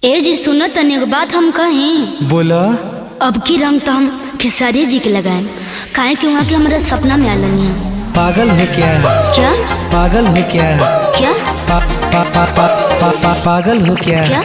ए जी सुनो तनी एगो बात हम कहीं। बोला। अब की रंग तो हम खेसारी जी के लगाए, काहे कि वहाँ के हमारा सपना में आलनी है। पागल हो क्या? क्या पागल हो क्या? क्या पागल हो क्या? क्या